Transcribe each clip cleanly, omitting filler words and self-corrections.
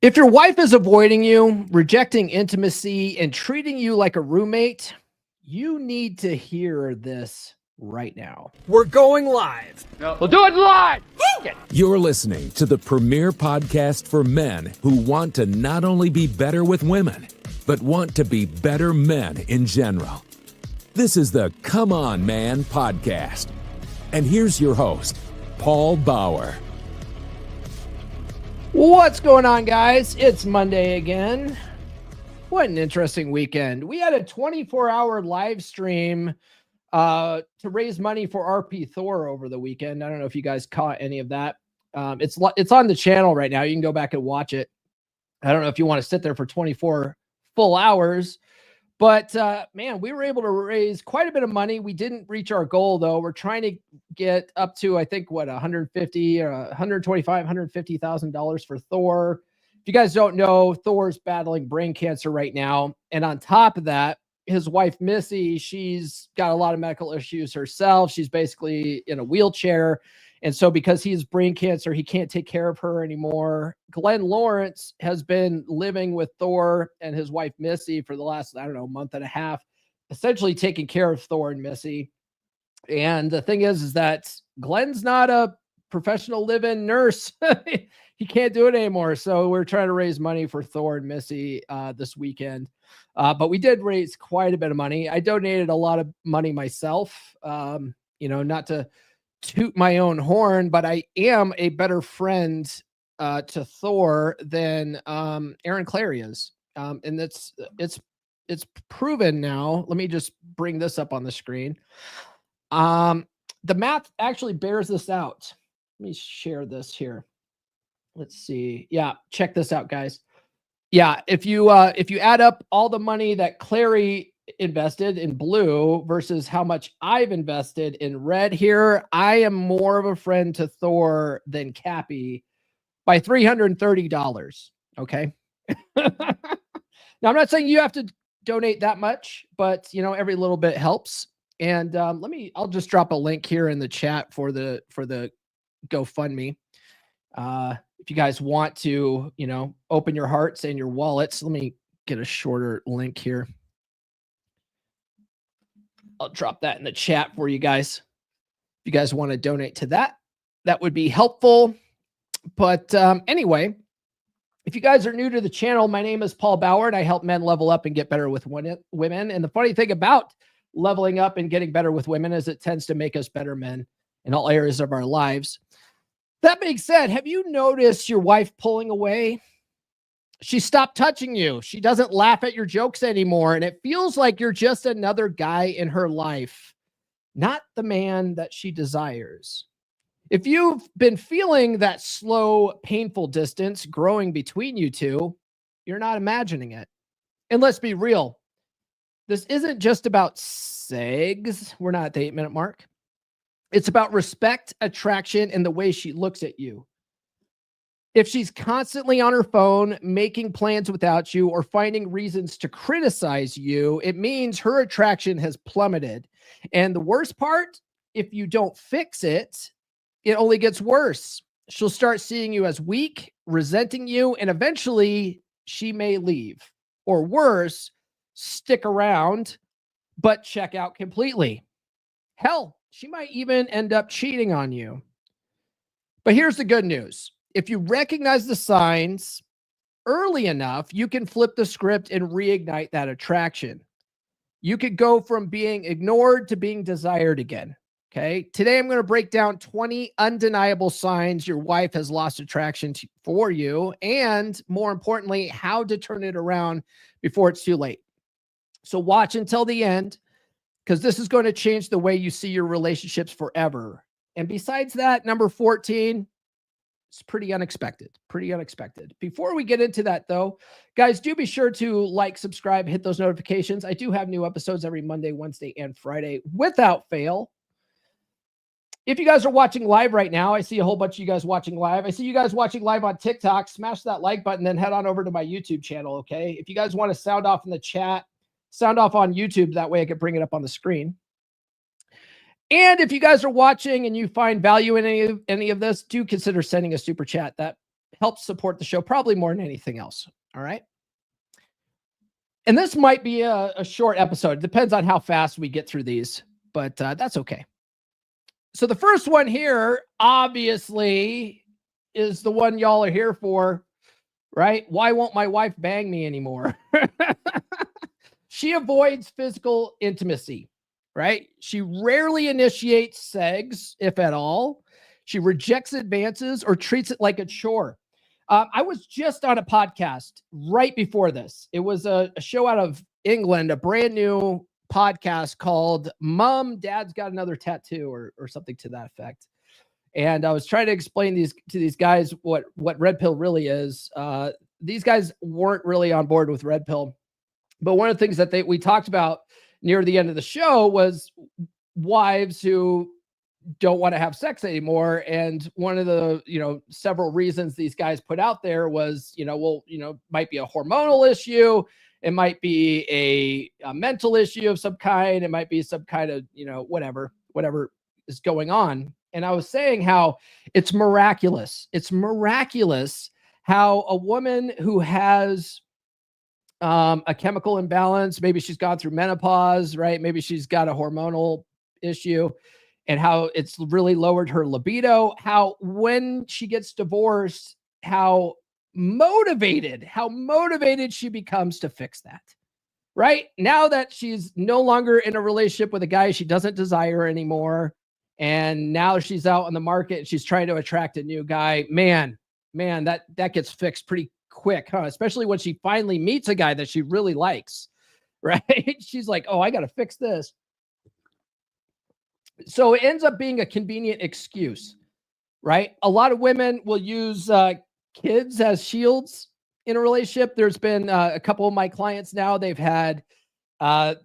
If your wife is avoiding you, rejecting intimacy, and treating you like a roommate, you need to hear this right now. We're going live. We'll do it live. You're listening to the premier podcast for men who want to not only be better with women, but want to be better men in general. This is the Come On Man podcast. And here's your host, Paul Bauer. What's going on, guys? It's Monday again. What an interesting weekend. We had a 24-hour live stream to raise money for RP Thor over the weekend. I don't know if you guys caught any of that. It's on the channel right now. You can go back and watch it. I don't know if you want to sit there for 24 full hours, but man, we were able to raise quite a bit of money. We didn't reach our goal though. We're trying to get up to, I think, what, 150 or 125, $150,000 for Thor. If you guys don't know, Thor's battling brain cancer right now. And on top of that, his wife, Missy, she's got a lot of medical issues herself. She's basically in a wheelchair. And so because he has brain cancer, he can't take care of her anymore. Glenn Lawrence has been living with Thor and his wife, Missy, for the last, month and a half, essentially taking care of Thor and Missy. And the thing is that Glenn's not a professional live-in nurse. He can't do it anymore. So we're trying to raise money for Thor and Missy this weekend. But we did raise quite a bit of money. I donated a lot of money myself, not to toot my own horn, but I am a better friend to Thor than Aaron Clary is. And it's proven now. Let me just bring this up on the screen. The math actually bears this out. Let me share this here. Let's see. Yeah, check this out, guys. Yeah, if you add up all the money that Clary invested in blue versus how much I've invested in red here, I am more of a friend to Thor than Cappy by $330. Okay. Now, I'm not saying you have to donate that much, but every little bit helps. And I'll just drop a link here in the chat for the GoFundMe. If you guys want to, open your hearts and your wallets, let me get a shorter link here. I'll drop that in the chat for you guys. If you guys want to donate to that, that would be helpful. But anyway, if you guys are new to the channel, my name is Paul Bauer, and I help men level up and get better with women. And the funny thing about leveling up and getting better with women is it tends to make us better men in all areas of our lives. That being said, have you noticed your wife pulling away? She stopped touching you. She doesn't laugh at your jokes anymore. And it feels like you're just another guy in her life, not the man that she desires. If you've been feeling that slow, painful distance growing between you two, you're not imagining it. And let's be real. This isn't just about segs. We're not at the 8-minute mark. It's about respect, attraction, and the way she looks at you. If she's constantly on her phone, making plans without you, or finding reasons to criticize you, it means her attraction has plummeted. And the worst part, if you don't fix it, it only gets worse. She'll start seeing you as weak, resenting you, and eventually she may leave. Or worse, stick around, but check out completely. Hell, she might even end up cheating on you. But here's the good news. If you recognize the signs early enough, you can flip the script and reignite that attraction. You could go from being ignored to being desired again. Okay. Today, I'm going to break down 20 undeniable signs your wife has lost attraction for you, and more importantly, how to turn it around before it's too late. So watch until the end, because this is going to change the way you see your relationships forever. And besides that, number 14, it's pretty unexpected. Before we get into that, though, guys, do be sure to like, subscribe, hit those notifications. I do have new episodes every Monday, Wednesday, and Friday without fail. If you guys are watching live right now, I see a whole bunch of you guys watching live. I see you guys watching live on TikTok. Smash that like button, then head on over to my YouTube channel, okay? If you guys want to sound off in the chat, sound off on YouTube. That way I can bring it up on the screen. And if you guys are watching and you find value in any of this, do consider sending a super chat. That helps support the show probably more than anything else. All right. And this might be a short episode. It depends on how fast we get through these, but that's okay. So the first one here, obviously, is the one y'all are here for, right? Why won't my wife bang me anymore? She avoids physical intimacy, right? She rarely initiates sex, if at all. She rejects advances or treats it like a chore. I was just on a podcast right before this. It was a show out of England, a brand new podcast called Mom, Dad's Got Another Tattoo or something to that effect. And I was trying to explain to these guys what Red Pill really is. These guys weren't really on board with Red Pill. But one of the things that we talked about near the end of the show was wives who don't want to have sex anymore. And one of the, several reasons these guys put out there was, might be a hormonal issue. It might be a mental issue of some kind. It might be some kind of, whatever is going on. And I was saying how it's miraculous. It's miraculous how a woman who has a chemical imbalance, maybe she's gone through menopause, right? Maybe she's got a hormonal issue, and how it's really lowered her libido, how when she gets divorced, how motivated she becomes to fix that, right? Now that she's no longer in a relationship with a guy she doesn't desire anymore, and now she's out on the market and she's trying to attract a new guy, man, that gets fixed pretty quick, huh? Especially when she finally meets a guy that she really likes, right? She's like, oh, I got to fix this. So it ends up being a convenient excuse, right? A lot of women will use kids as shields in a relationship. There's been a couple of my clients now, they've had a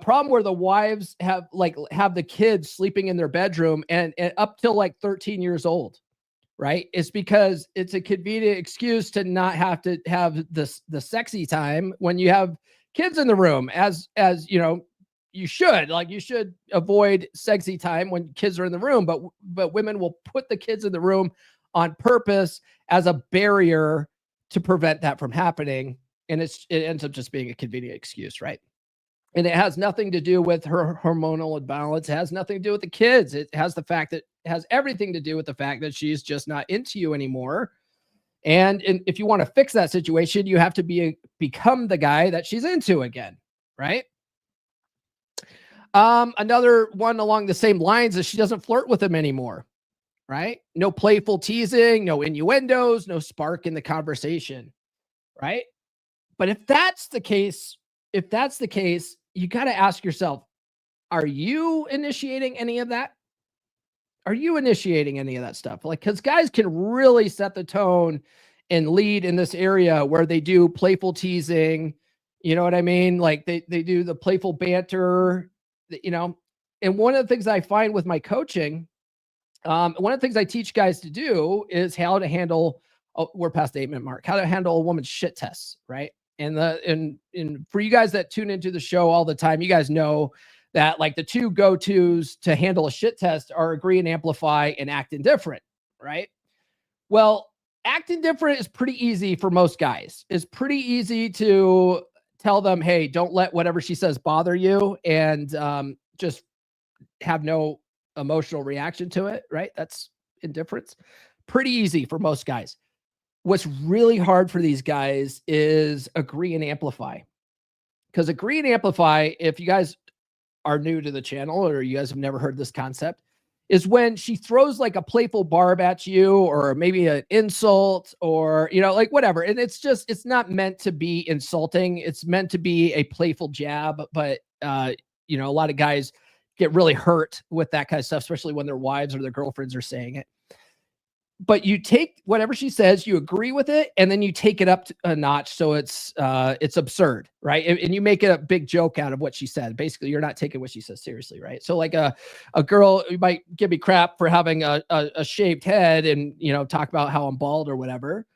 problem where the wives have the kids sleeping in their bedroom and up till like 13 years old, right? It's because it's a convenient excuse to not have to have the sexy time when you have kids in the room, as you should avoid sexy time when kids are in the room, but women will put the kids in the room on purpose as a barrier to prevent that from happening. And it ends up just being a convenient excuse, right? And it has nothing to do with her hormonal imbalance. It has nothing to do with the kids. It has everything to do with the fact that she's just not into you anymore. And if you want to fix that situation, you have to become the guy that she's into again, right? Another one along the same lines is she doesn't flirt with him anymore, right? No playful teasing, no innuendos, no spark in the conversation, right? But if that's the case, you got to ask yourself, are you initiating any of that? Are you initiating any of that stuff? Because guys can really set the tone and lead in this area where they do playful teasing. You know what I mean? Like they do the playful banter, and one of the things I find with my coaching, one of the things I teach guys to do is how to handle, we're past the 8-minute mark, how to handle a woman's shit tests, right? And for you guys that tune into the show all the time, you guys know that like the two go-tos to handle a shit test are agree and amplify and act indifferent, right? Well, act indifferent is pretty easy for most guys. It's pretty easy to tell them, hey, don't let whatever she says bother you, and just have no emotional reaction to it, right? That's indifference. Pretty easy for most guys. What's really hard for these guys is agree and amplify. Because agree and amplify, if you guys are new to the channel or you guys have never heard this concept, is when she throws like a playful barb at you or maybe an insult or, like whatever. And it's not meant to be insulting. It's meant to be a playful jab. But, a lot of guys get really hurt with that kind of stuff, especially when their wives or their girlfriends are saying it. But you take whatever she says, you agree with it, and then you take it up a notch so it's absurd, right? And you make a big joke out of what she said. Basically, you're not taking what she says seriously, right? So like a girl might give me crap for having a shaved head and, talk about how I'm bald or whatever.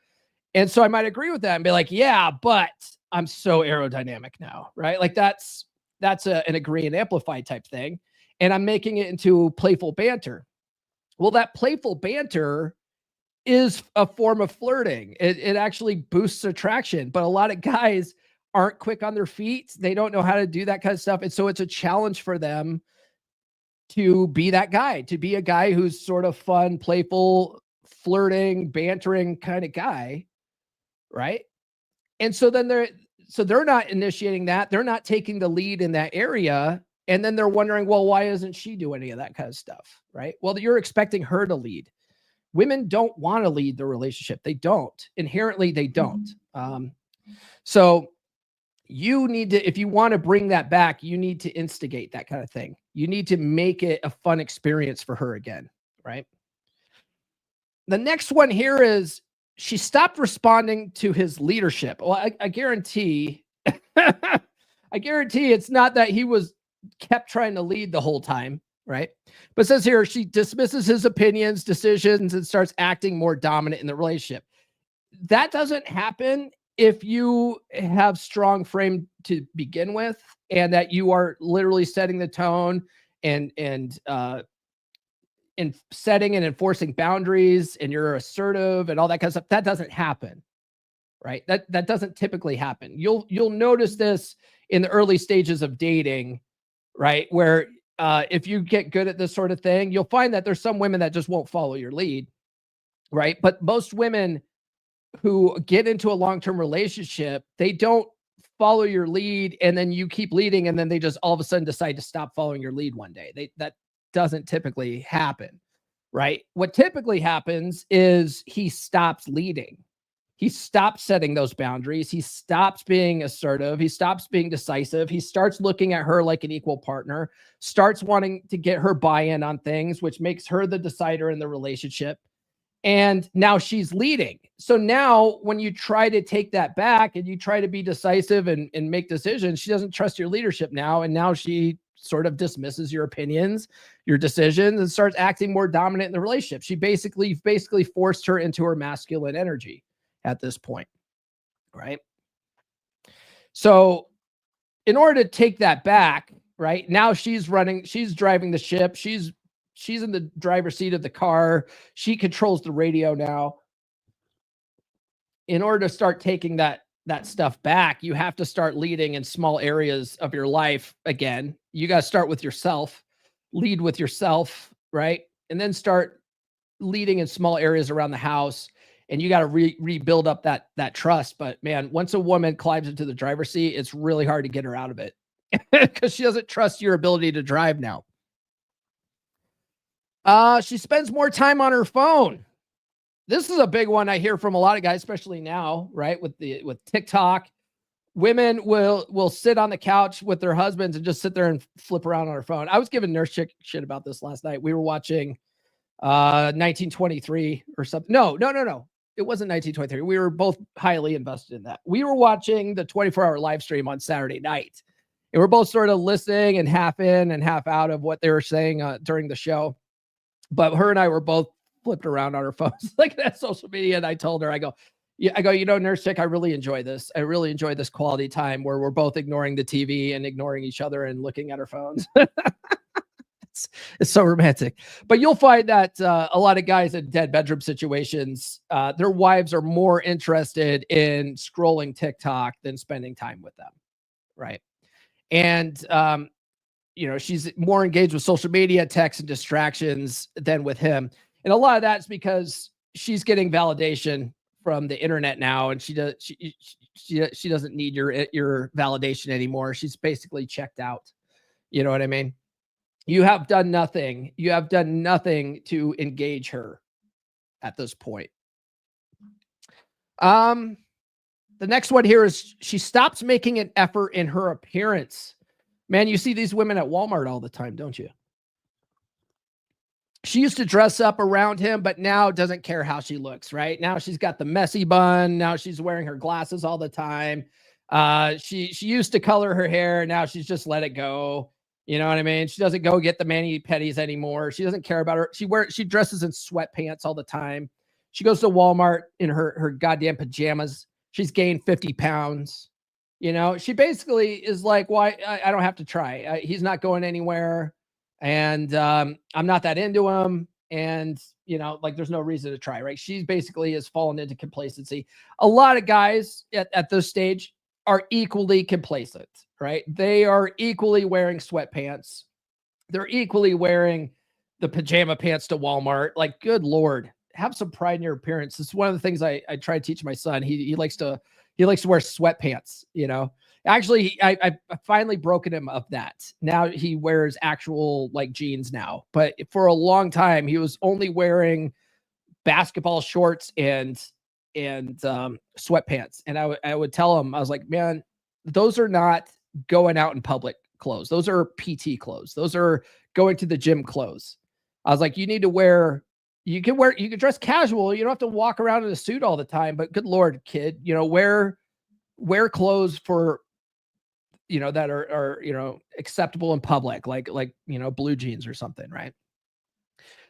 And so I might agree with that and be like, yeah, but I'm so aerodynamic now, right? Like that's an agree and amplify type thing. And I'm making it into playful banter. Well, that playful banter is a form of flirting. It actually boosts attraction, but a lot of guys aren't quick on their feet. They don't know how to do that kind of stuff. And so it's a challenge for them to be that guy, to be a guy who's sort of fun, playful, flirting, bantering kind of guy. Right. And so then they're not initiating that. They're not taking the lead in that area. And then they're wondering, well, why isn't she doing any of that kind of stuff? Right. Well, you're expecting her to lead. Women don't want to lead the relationship. They don't. Inherently, they don't. So you need to, if you want to bring that back, you need to instigate that kind of thing. You need to make it a fun experience for her again, right? The next one here is she stopped responding to his leadership. Well, I guarantee, I guarantee it's not that he was kept trying to lead the whole time, right? But it says here, she dismisses his opinions, decisions, and starts acting more dominant in the relationship. That doesn't happen if you have strong frame to begin with, and that you are literally setting the tone and setting and enforcing boundaries, and you're assertive and all that kind of stuff. That doesn't happen, right? That doesn't typically happen. You'll notice this in the early stages of dating, right? Where if you get good at this sort of thing, you'll find that there's some women that just won't follow your lead, right? But most women who get into a long-term relationship, they don't follow your lead, and then you keep leading, and then they just all of a sudden decide to stop following your lead one day. That doesn't typically happen, right? What typically happens is he stops leading. He stops setting those boundaries. He stops being assertive. He stops being decisive. He starts looking at her like an equal partner, starts wanting to get her buy-in on things, which makes her the decider in the relationship. And now she's leading. So now when you try to take that back and you try to be decisive and make decisions, she doesn't trust your leadership now. And now she sort of dismisses your opinions, your decisions, and starts acting more dominant in the relationship. She basically forced her into her masculine energy at this point, right? So in order to take that back, right, now she's driving the ship. She's in the driver's seat of the car. She controls the radio now. In order to start taking that stuff back, you have to start leading in small areas of your life again. You got to start with yourself, lead with yourself, right? And then start leading in small areas around the house. And you got to rebuild up that trust. But man, once a woman climbs into the driver's seat, it's really hard to get her out of it because she doesn't trust your ability to drive now. She spends more time on her phone. This is a big one I hear from a lot of guys, especially now, right? With TikTok, women will sit on the couch with their husbands and just sit there and flip around on her phone. I was giving Nurse Chick shit about this last night. We were watching 1923 or something. No. It wasn't 1923. We were both highly invested in that. We were watching the 24-hour live stream on Saturday night. And we're both sort of listening and half in and half out of what they were saying during the show. But her and I were both flipped around on our phones like that social media. And I told her, I go, Nurse Chick, I really enjoy this. I really enjoy this quality time where we're both ignoring the TV and ignoring each other and looking at our phones. It's so romantic. But you'll find that a lot of guys in dead bedroom situations, their wives are more interested in scrolling TikTok than spending time with them. Right. And, she's more engaged with social media, texts, and distractions than with him. And a lot of that's because she's getting validation from the internet now, and she doesn't need your validation anymore. She's basically checked out. You know what I mean? You have done nothing. You have done nothing to engage her at this point. The next one here is she stops making an effort in her appearance. Man, you see these women at Walmart all the time, don't you? She used to dress up around him, but now doesn't care how she looks, right? Now she's got the messy bun. Now she's wearing her glasses all the time. She used to color her hair. Now she's just let it go. You know what I mean? She doesn't go get the mani-pedis anymore. She doesn't care about her. She dresses in sweatpants all the time. She goes to Walmart in her goddamn pajamas. She's gained 50 pounds. She basically is like, why? I don't have to try. He's not going anywhere. And I'm not that into him. and like there's no reason to try, right? She basically has fallen into complacency. A lot of guys at this stage are equally complacent, right? They are equally wearing sweatpants. They're equally wearing the pajama pants to Walmart. Like, good Lord, have some pride in your appearance. This is one of the things I try to teach my son. He likes to wear sweatpants, Actually, I finally broken him of that. Now he wears actual like jeans now, but for a long time he was only wearing basketball shorts and sweatpants. And I would tell him, I was like, man, those are not going out in public clothes. Those are PT clothes. Those are going to the gym clothes. I was like, you need to wear. You can dress casual. You don't have to walk around in a suit all the time. But good Lord, kid, wear clothes for that are acceptable in public, like blue jeans or something, right?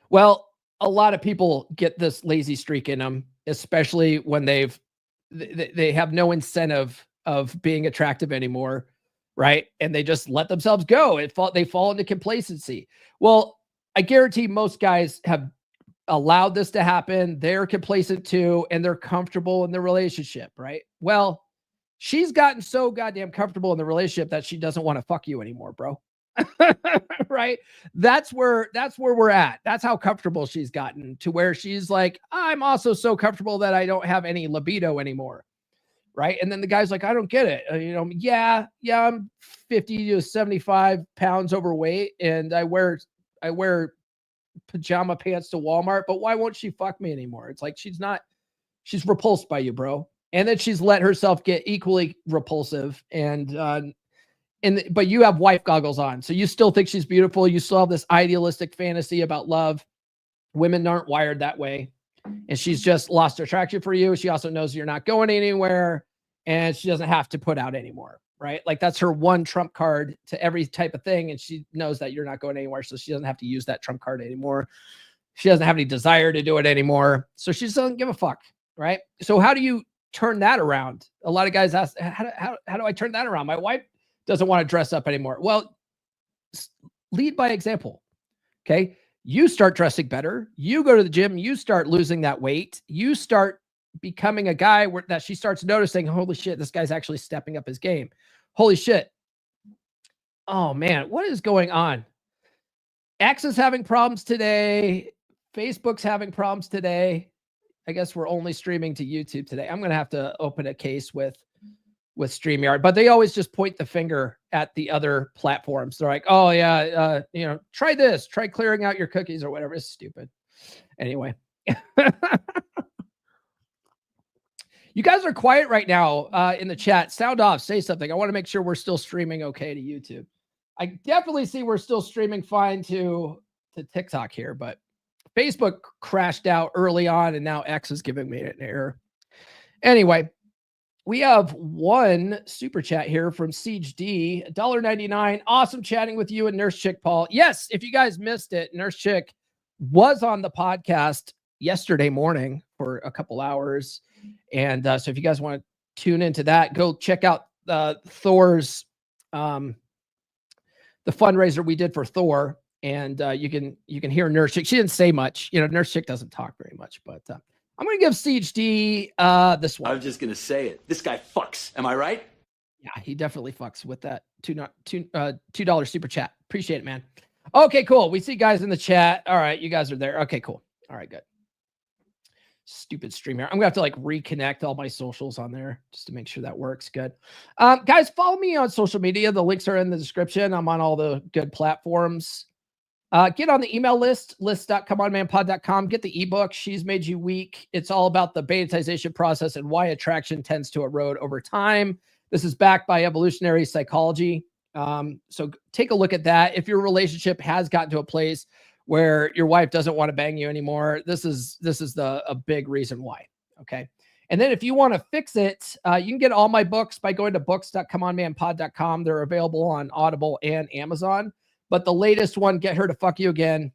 Well, a lot of people get this lazy streak in them, especially when they have no incentive of being attractive anymore, right? And they just let themselves go. They fall into complacency. Well, I guarantee most guys have allowed this to happen. They're complacent too, and they're comfortable in the relationship, right? Well, she's gotten so goddamn comfortable in the relationship that she doesn't want to fuck you anymore, bro. Right? That's where we're at. That's how comfortable she's gotten, to where she's like, I'm also so comfortable that I don't have any libido anymore. Right? And then the guy's like, I don't get it. Yeah, I'm 50 to 75 pounds overweight and I wear pajama pants to Walmart, but why won't she fuck me anymore? It's like, she's repulsed by you, bro. And then she's let herself get equally repulsive. But you have wife goggles on. So you still think she's beautiful. You still have this idealistic fantasy about love. Women aren't wired that way. And she's just lost attraction for you. She also knows you're not going anywhere and she doesn't have to put out anymore, right? Like, that's her one trump card to every type of thing. And she knows that you're not going anywhere. So she doesn't have to use that trump card anymore. She doesn't have any desire to do it anymore. So she doesn't give a fuck, right? So how do you turn that around? A lot of guys ask, how do I turn that around? My wife doesn't want to dress up anymore. Well, lead by example. Okay. You start dressing better. You go to the gym. You start losing that weight. You start becoming a guy that she starts noticing, holy shit, this guy's actually stepping up his game. Holy shit. Oh man, what is going on? X is having problems today. Facebook's having problems today. I guess we're only streaming to YouTube today. I'm going to have to open a case with StreamYard, but they always just point the finger at the other platforms. They're like, oh yeah, try this, try clearing out your cookies or whatever. It's stupid. Anyway. You guys are quiet right now in the chat. Sound off, say something. I want to make sure we're still streaming okay to YouTube. I definitely see we're still streaming fine to TikTok here, but Facebook crashed out early on and now X is giving me an error. Anyway, we have one super chat here from Siege D, $1.99. Awesome chatting with you and Nurse Chick, Paul. Yes, if you guys missed it, Nurse Chick was on the podcast yesterday morning for a couple hours. And so if you guys want to tune into that, go check out Thor's, the fundraiser we did for Thor. And you can hear Nurse Chick. She didn't say much. Nurse Chick doesn't talk very much, but I'm going to give Siege D this one. I was just going to say it. This guy fucks. Am I right? Yeah, he definitely fucks with that $2 super chat. Appreciate it, man. Okay, cool. We see guys in the chat. All right, you guys are there. Okay, cool. All right, good. Stupid stream here. I'm going to have to reconnect all my socials on there just to make sure that works. Good. Guys, follow me on social media. The links are in the description. I'm on all the good platforms. Get on the email list.comeonmanpod.com. Get the ebook, She's Made You Weak. It's all about the betatization process and why attraction tends to erode over time. This is backed by evolutionary psychology. So take a look at that. If your relationship has gotten to a place where your wife doesn't want to bang you anymore, this is a big reason why. Okay. And then if you want to fix it, you can get all my books by going to books.comeonmanpod.com. They're available on Audible and Amazon. But the latest one, Get Her to Fuck You Again,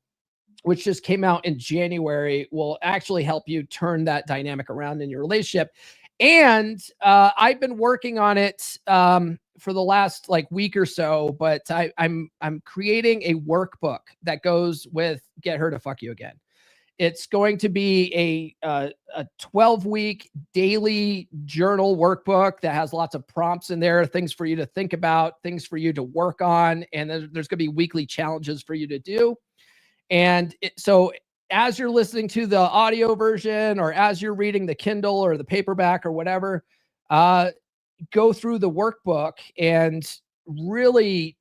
which just came out in January, will actually help you turn that dynamic around in your relationship. And I've been working on it for the last week or so, but I'm creating a workbook that goes with Get Her to Fuck You Again. It's going to be a 12-week daily journal workbook that has lots of prompts in there, things for you to think about, things for you to work on, and there's going to be weekly challenges for you to do. And so as you're listening to the audio version or as you're reading the Kindle or the paperback or whatever, go through the workbook and really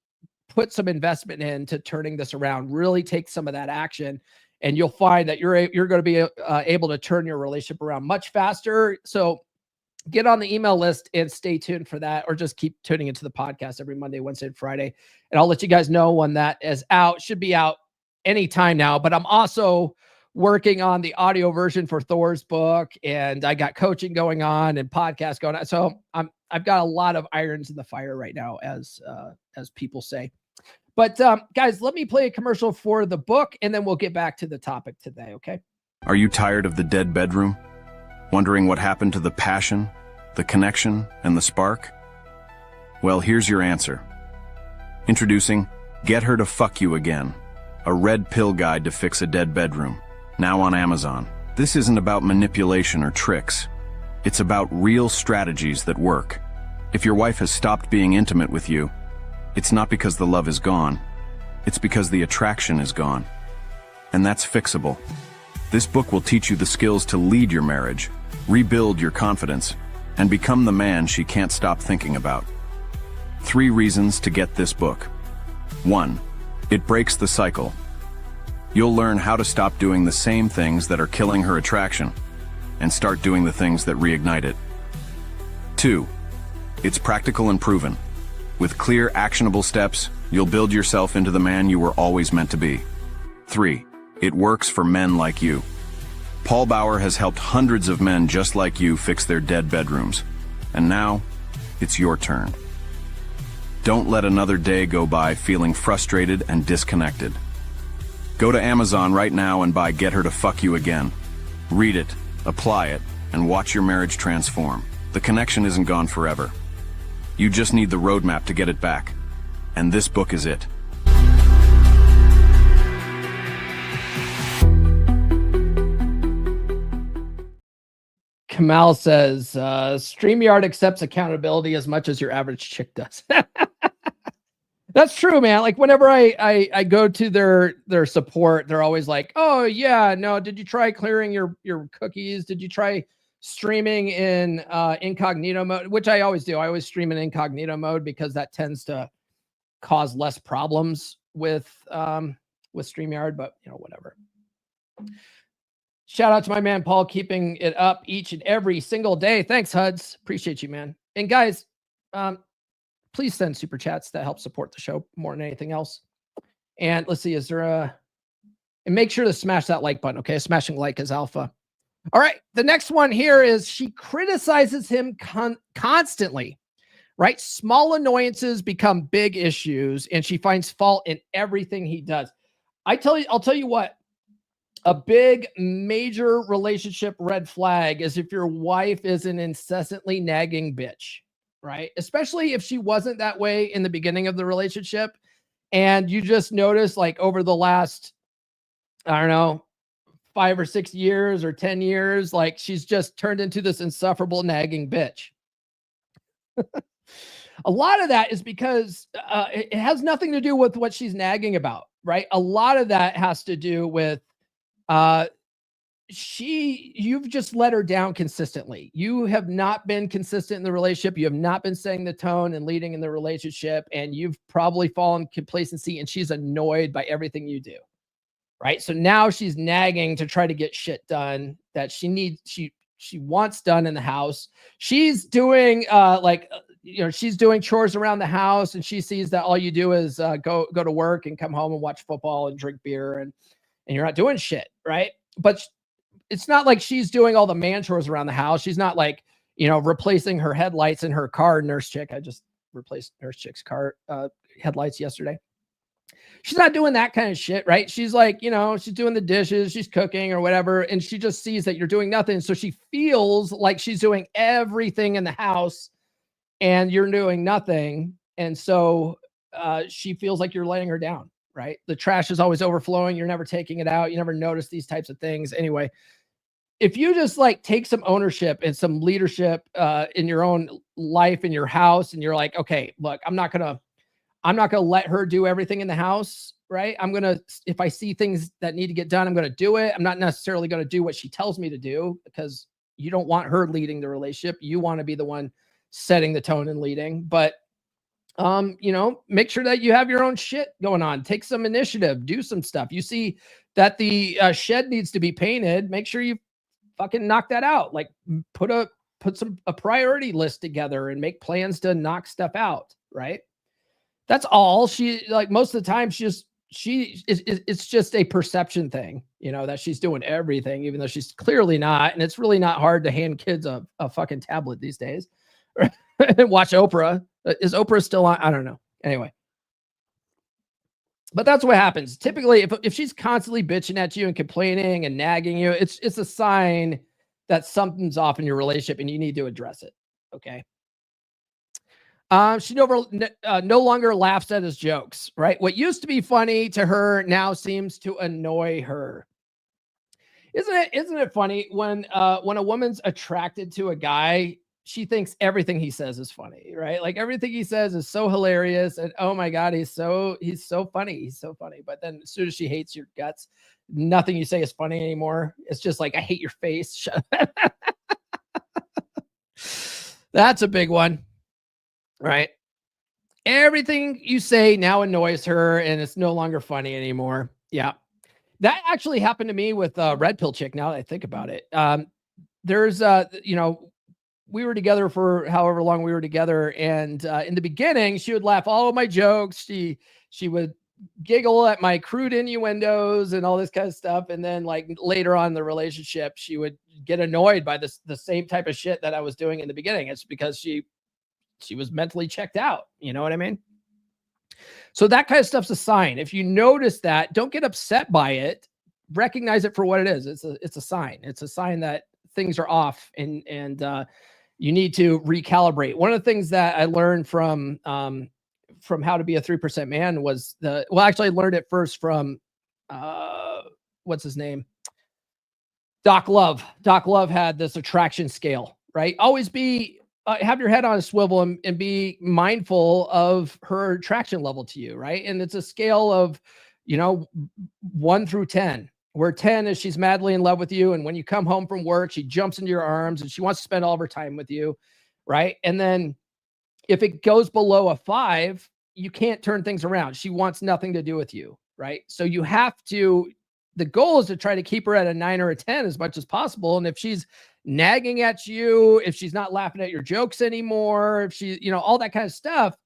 put some investment into turning this around, really take some of that action, and you'll find that you're going to be able to turn your relationship around much faster. So get on the email list and stay tuned for that, or just keep tuning into the podcast every Monday, Wednesday, and Friday. And I'll let you guys know when that is out. Should be out anytime now, but I'm also working on the audio version for Thor's book, and I got coaching going on and podcast going on. So I've got a lot of irons in the fire right now, as people say. But guys, let me play a commercial for the book, and then we'll get back to the topic today. Okay. Are you tired of the dead bedroom? Wondering what happened to the passion, the connection, and the spark? Well, here's your answer. Introducing Get Her to Fuck You Again, a red pill guide to fix a dead bedroom, now on Amazon. This isn't about manipulation or tricks. It's about real strategies that work. If your wife has stopped being intimate with you, it's not because the love is gone. It's because the attraction is gone. And that's fixable. This book will teach you the skills to lead your marriage, rebuild your confidence, and become the man she can't stop thinking about. 3 reasons to get this book. 1. It breaks the cycle. You'll learn how to stop doing the same things that are killing her attraction and start doing the things that reignite it. 2. It's practical and proven. With clear, actionable steps, you'll build yourself into the man you were always meant to be. 3. It works for men like you. Paul Bauer has helped hundreds of men just like you fix their dead bedrooms. And now, it's your turn. Don't let another day go by feeling frustrated and disconnected. Go to Amazon right now and buy Get Her to Fuck You Again. Read it, apply it, and watch your marriage transform. The connection isn't gone forever. You just need the roadmap to get it back. And this book is it. Kamal says, StreamYard accepts accountability as much as your average chick does. That's true, man. Like whenever I go to their support, they're always like, oh yeah, no, did you try clearing your cookies? Did you try streaming in incognito mode? Which I always do. I always stream in incognito mode because that tends to cause less problems with StreamYard, but whatever. Shout out to my man Paul, keeping it up each and every single day. Thanks, Huds. Appreciate you, man. And guys, please send super chats that help support the show more than anything else. And let's see, and make sure to smash that like button, okay? Smashing like is alpha. All right, the next one here is she criticizes him constantly, right? Small annoyances become big issues, and she finds fault in everything he does. I'll tell you what, a big major relationship red flag is if your wife is an incessantly nagging bitch, right? Especially if she wasn't that way in the beginning of the relationship, and you just notice like over the last, I don't know, 5 or 6 years or 10 years, like she's just turned into this insufferable nagging bitch. A lot of that is because it has nothing to do with what she's nagging about, right? A lot of that has to do with you've just let her down consistently. You have not been consistent in the relationship. You have not been setting the tone and leading in the relationship, and you've probably fallen complacency, and she's annoyed by everything you do. Right. So now she's nagging to try to get shit done that she wants done in the house. She's doing she's doing chores around the house, and she sees that all you do is go to work and come home and watch football and drink beer, and you're not doing shit. Right. But it's not like she's doing all the man chores around the house. She's not like, replacing her headlights in her car. Nurse chick. I just replaced nurse chick's car headlights yesterday. She's not doing that kind of shit, right? She's like, she's doing the dishes, she's cooking or whatever, and she just sees that you're doing nothing. So she feels like she's doing everything in the house and you're doing nothing. And so she feels like you're letting her down. right? The trash is always overflowing. You're never taking it out. You never notice these types of things. Anyway, if you just like take some ownership and some leadership in your own life, in your house, and you're like, okay, look, I'm not gonna let her do everything in the house, right? If I see things that need to get done, I'm gonna do it. I'm not necessarily gonna do what she tells me to do, because you don't want her leading the relationship. You want to be the one setting the tone and leading. But make sure that you have your own shit going on. Take some initiative, do some stuff. You see that the shed needs to be painted, make sure you fucking knock that out. Like put a priority list together and make plans to knock stuff out, right? That's all. She, like, most of the time it's just a perception thing, that she's doing everything, even though she's clearly not. And it's really not hard to hand kids a fucking tablet these days and watch Oprah. Is Oprah still on? I don't know. Anyway. But that's what happens. Typically, if she's constantly bitching at you and complaining and nagging you, it's a sign that something's off in your relationship and you need to address it. Okay. She no longer laughs at his jokes, right? What used to be funny to her now seems to annoy her. Isn't it funny when a woman's attracted to a guy, she thinks everything he says is funny, right? Like everything he says is so hilarious, and oh my God, he's so funny. He's so funny. But then as soon as she hates your guts, nothing you say is funny anymore. It's just like, I hate your face. That's a big one, right? Everything you say now annoys her and it's no longer funny anymore. Yeah. That actually happened to me with Red Pill Chick. Now that I think about it, there's we were together for however long we were together. And in the beginning, she would laugh all of my jokes. She would giggle at my crude innuendos and all this kind of stuff. And then like later on in the relationship, she would get annoyed by the same type of shit that I was doing in the beginning. It's because she was mentally checked out. You know what I mean? So that kind of stuff's a sign. If you notice that, don't get upset by it. Recognize it for what it is. It's a sign. It's a sign that things are off and you need to recalibrate. One of the things that I learned from How to Be a 3% Man was actually I learned it first from what's his name? Doc Love. Doc Love had this attraction scale, right? Always have your head on a swivel and be mindful of her attraction level to you, right? And it's a scale of, 1 through 10. Where 10 is she's madly in love with you. And when you come home from work, she jumps into your arms and she wants to spend all of her time with you. Right. And then if it goes below a 5, you can't turn things around. She wants nothing to do with you. Right. So the goal is to try to keep her at a 9 or a 10 as much as possible. And if she's nagging at you, if she's not laughing at your jokes anymore, if she, all that kind of stuff,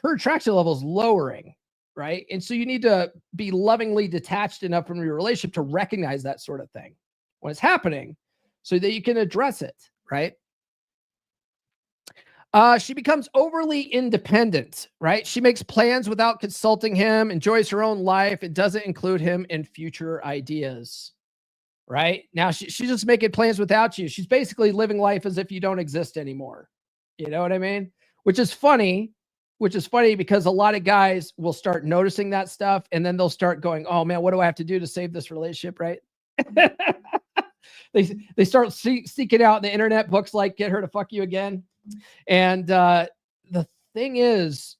her attraction level is lowering. Right. And so you need to be lovingly detached enough from your relationship to recognize that sort of thing when it's happening so that you can address it. Right. She becomes overly independent. Right. She makes plans without consulting him, enjoys her own life. It doesn't include him in future ideas. Right now, she's just making plans without you. She's basically living life as if you don't exist anymore. You know what I mean? Which is funny because a lot of guys will start noticing that stuff and then they'll start going, oh man, what do I have to do to save this relationship? Right. They start seeking out in the internet books like Get Her to Fuck You Again. And the thing is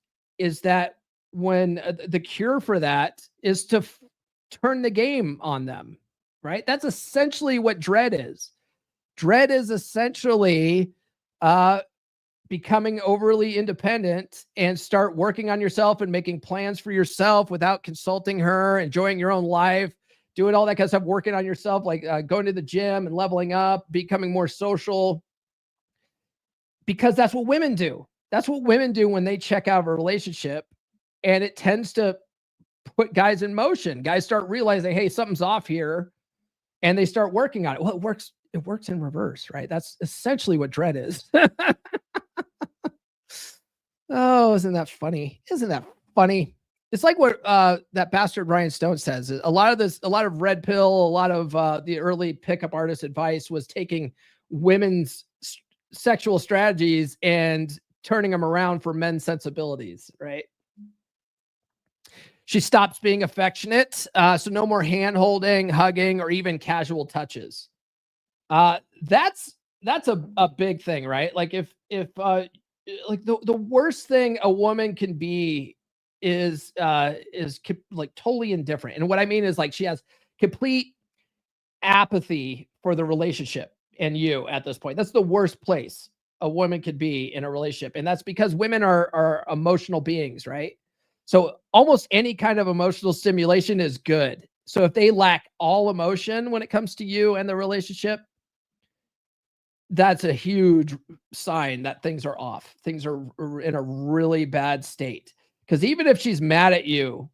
that when the cure for that is to turn the game on them, right? That's essentially what dread is. Dread is essentially becoming overly independent and start working on yourself and making plans for yourself without consulting her, enjoying your own life, doing all that kind of stuff, working on yourself, like going to the gym and leveling up, becoming more social, because that's what women do. That's what women do when they check out of a relationship, and it tends to put guys in motion. Guys start realizing, hey, something's off here, and they start working on it. Well, it works in reverse, right? That's essentially what dread is. Oh, isn't that funny? Isn't that funny? It's like what that bastard Ryan Stone says. A lot of red pill, a lot of the early pickup artist advice was taking women's sexual strategies and turning them around for men's sensibilities, right? She stops being affectionate. So no more hand holding, hugging, or even casual touches. That's a big thing, right? Like if like the worst thing a woman can be is like totally indifferent. And what I mean is like she has complete apathy for the relationship and you at this point. That's the worst place a woman could be in a relationship. And that's because women are emotional beings, right? So almost any kind of emotional stimulation is good. So if they lack all emotion when it comes to you and the relationship, that's a huge sign that things are off. Things are in a really bad state. Because even if she's mad at you,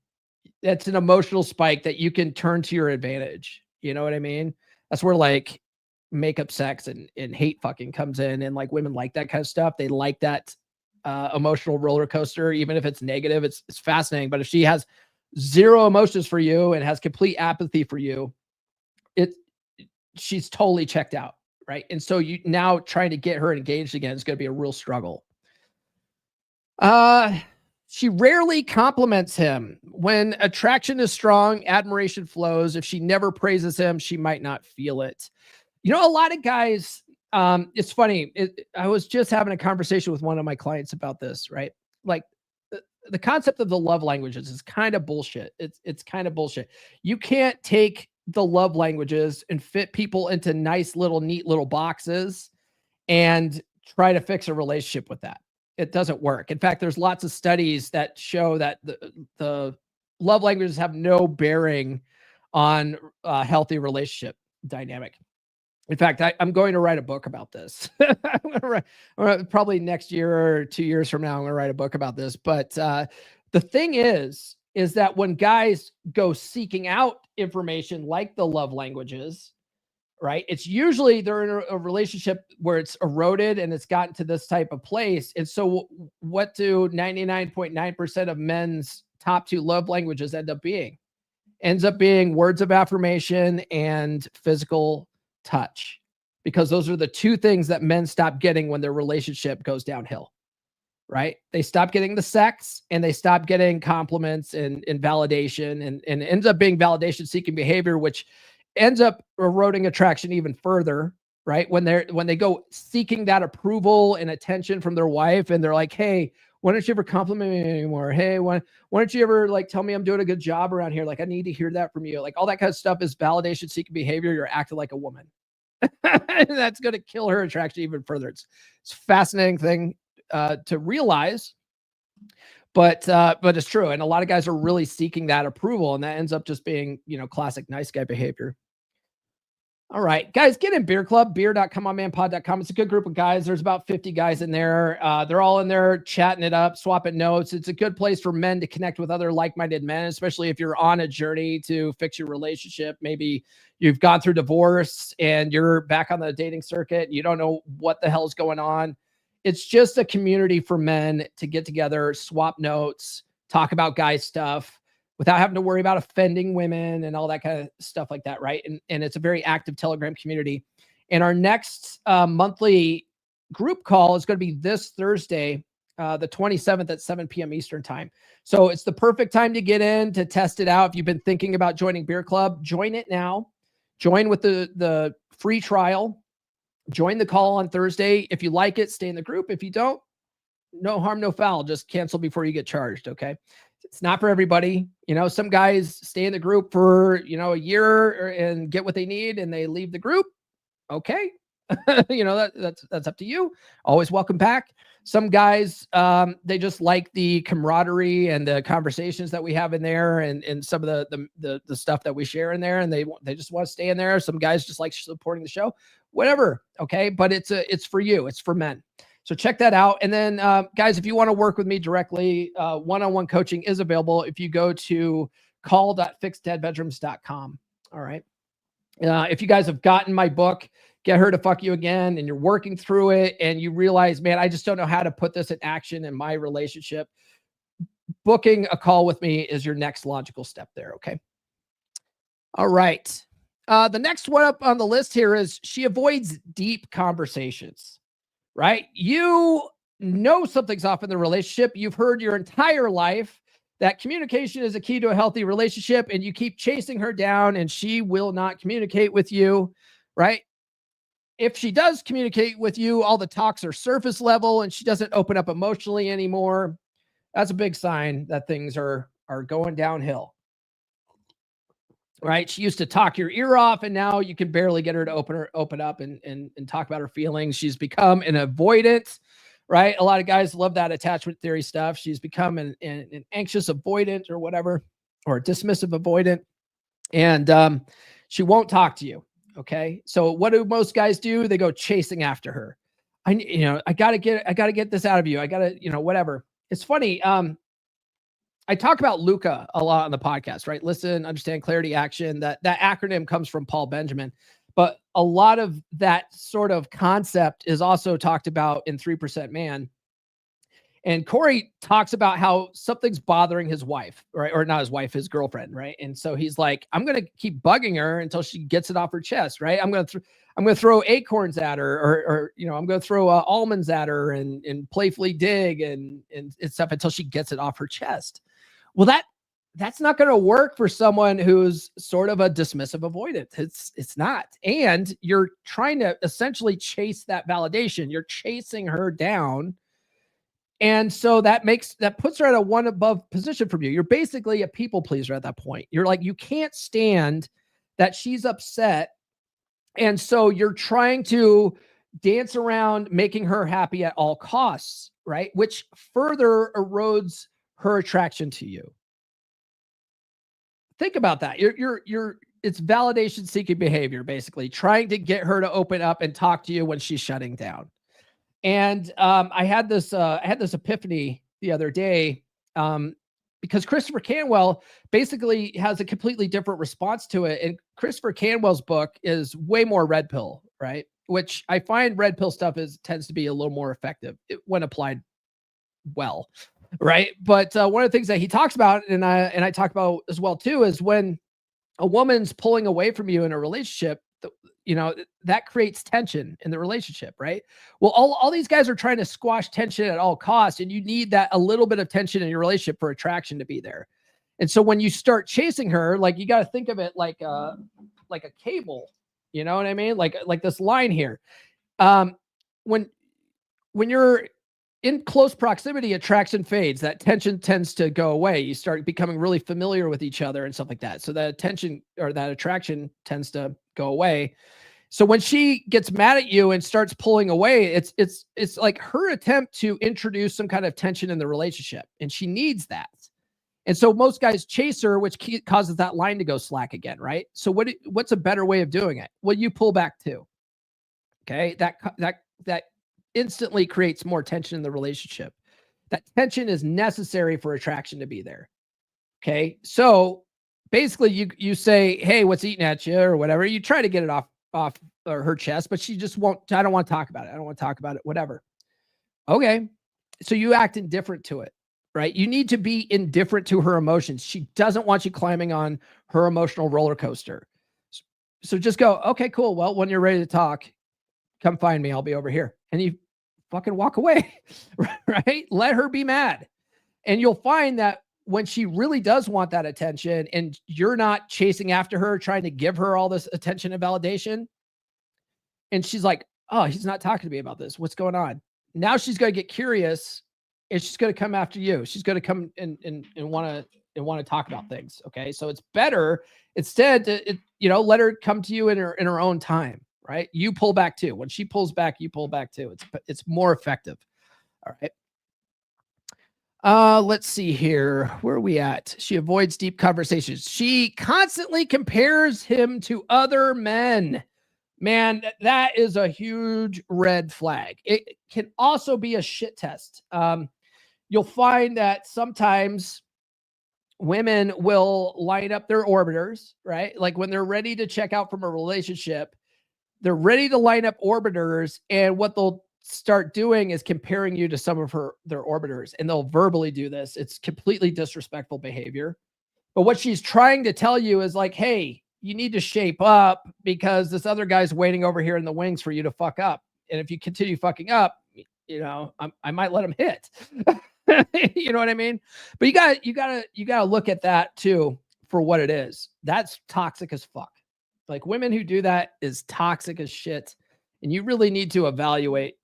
that's an emotional spike that you can turn to your advantage. You know what I mean? That's where like makeup sex and hate fucking comes in. And like women like that kind of stuff. They like that emotional roller coaster, even if it's negative. It's fascinating. But if she has zero emotions for you and has complete apathy for you, she's totally checked out. Right. And so you now trying to get her engaged again is going to be a real struggle. She rarely compliments him. When attraction is strong, admiration flows. If she never praises him, she might not feel it. You know, a lot of guys, it's funny. I was just having a conversation with one of my clients about this, right? Like the concept of the love languages is kind of bullshit. It's kind of bullshit. You can't take the love languages and fit people into nice little, neat little boxes and try to fix a relationship with that. It doesn't work. In fact, there's lots of studies that show that the love languages have no bearing on a healthy relationship dynamic. In fact, I'm going to write a book about this. Probably next year or 2 years from now, I'm going to write a book about this. But the thing is that when guys go seeking out information like the love languages, right? It's usually they're in a relationship where it's eroded and it's gotten to this type of place. And so what do 99.9% of men's top 2 love languages end up being? Ends up being words of affirmation and physical touch, because those are the 2 things that men stop getting when their relationship goes downhill, right? They stop getting the sex and they stop getting compliments and validation, and it ends up being validation seeking behavior, which ends up eroding attraction even further, right? When they go seeking that approval and attention from their wife, and they're like, hey, why don't you ever compliment me anymore? Hey, why don't you ever like tell me I'm doing a good job around here? Like, I need to hear that from you. Like all that kind of stuff is validation seeking behavior. You're acting like a woman. That's going to kill her attraction even further. It's a fascinating thing to realize, but it's true. And a lot of guys are really seeking that approval, and that ends up just being, classic nice guy behavior. All right, guys, get in Beer Club, beer.comeonmanpod.com. It's a good group of guys. There's about 50 guys in there. They're all in there chatting it up, swapping notes. It's a good place for men to connect with other like-minded men, especially if you're on a journey to fix your relationship. Maybe you've gone through divorce and you're back on the dating circuit. You don't know what the hell's going on. It's just a community for men to get together, swap notes, talk about guy stuff, without having to worry about offending women and all that kind of stuff like that, right? And it's a very active Telegram community. And our next monthly group call is going to be this Thursday, the 27th at 7 p.m. Eastern time. So it's the perfect time to get in, to test it out. If you've been thinking about joining Beer Club, join it now. Join with the free trial. Join the call on Thursday. If you like it, stay in the group. If you don't, no harm, no foul. Just cancel before you get charged, okay? It's not for everybody. Some guys stay in the group for, a year and get what they need and they leave the group. Okay. That's up to you. Always welcome back. Some guys, they just like the camaraderie and the conversations that we have in there, and some of the stuff that we share in there, and they just want to stay in there. Some guys just like supporting the show, whatever. Okay. But it's for you. It's for men. So check that out. And then, guys, if you want to work with me directly, one-on-one coaching is available if you go to call.fixdeadbedrooms.com. All right. If you guys have gotten my book, Get Her to Fuck You Again, and you're working through it and you realize, man, I just don't know how to put this in action in my relationship, booking a call with me is your next logical step there. Okay. All right. The next one up on the list here is she avoids deep conversations. Right? You know something's off in the relationship. You've heard your entire life that communication is a key to a healthy relationship, and you keep chasing her down and she will not communicate with you, right? If she does communicate with you, all the talks are surface level and she doesn't open up emotionally anymore, that's a big sign that things are going downhill. Right? She used to talk your ear off, and now you can barely get her to open up and talk about her feelings. She's become an avoidant, right? A lot of guys love that attachment theory stuff. She's become an anxious avoidant or whatever, or a dismissive avoidant. And she won't talk to you. Okay. So what do most guys do? They go chasing after her. I gotta get this out of you. I gotta, whatever. It's funny. I talk about Luca a lot on the podcast, right? Listen, understand, clarity, action. That acronym comes from Paul Benjamin, but a lot of that sort of concept is also talked about in 3% Man. And Corey talks about how something's bothering his wife, right? Or not his wife, his girlfriend, right? And so he's like, I'm going to keep bugging her until she gets it off her chest, right? I'm going to throw acorns at her, or I'm going to throw almonds at her and playfully dig and stuff until she gets it off her chest. Well, that's not going to work for someone who's sort of a dismissive avoidant. It's not. And you're trying to essentially chase that validation. You're chasing her down. And so that puts her at a one above position from you. You're basically a people pleaser at that point. You're like, you can't stand that she's upset. And so you're trying to dance around making her happy at all costs, right? Which further erodes her attraction to you. Think about that. It's validation seeking behavior, basically trying to get her to open up and talk to you when she's shutting down. And I had this epiphany the other day because Christopher Canwell basically has a completely different response to it. And Christopher Canwell's book is way more red pill, right? Which I find red pill stuff tends to be a little more effective when applied well. Right. But one of the things that he talks about, and I talk about as well, too, is when a woman's pulling away from you in a relationship, that creates tension in the relationship. Right. Well, all these guys are trying to squash tension at all costs. And you need that a little bit of tension in your relationship for attraction to be there. And so when you start chasing her, like, you got to think of it like a cable. You know what I mean? Like this line here. When you're in close proximity, attraction fades. That tension tends to go away. You start becoming really familiar with each other and stuff like that. So that tension or that attraction tends to go away. So when she gets mad at you and starts pulling away, it's like her attempt to introduce some kind of tension in the relationship, and she needs that. And so most guys chase her, which causes that line to go slack again, right? So what's a better way of doing it? Well, you pull back too. Okay, that instantly creates more tension in the relationship. That tension is necessary for attraction to be there. Okay. So basically you say, hey, what's eating at you or whatever. You try to get it off her chest, but she just won't. I don't want to talk about it. I don't want to talk about it, whatever. Okay. So you act indifferent to it, right? You need to be indifferent to her emotions. She doesn't want you climbing on her emotional roller coaster. So just go, okay, cool. Well, when you're ready to talk, come find me. I'll be over here. And you fucking walk away, right? Let her be mad. And you'll find that when she really does want that attention and you're not chasing after her, trying to give her all this attention and validation, and she's like, oh, he's not talking to me about this. What's going on? Now she's going to get curious and she's going to come after you. She's going to come and want to talk about things. Okay. So it's better instead to, let her come to you in her own time. Right? You pull back too. When she pulls back, you pull back too. It's more effective. All right. Let's see here. Where are we at? She avoids deep conversations. She constantly compares him to other men. Man, that is a huge red flag. It can also be a shit test. You'll find that sometimes women will line up their orbiters, right? Like when they're ready to check out from a relationship, they're ready to line up orbiters, and what they'll start doing is comparing you to some of their orbiters, and they'll verbally do this. It's completely disrespectful behavior. But what she's trying to tell you is like, hey, you need to shape up because this other guy's waiting over here in the wings for you to fuck up. And if you continue fucking up, I might let him hit. You know what I mean? But you gotta look at that too for what it is. That's toxic as fuck. Like women who do that is toxic as shit. And you really need to evaluate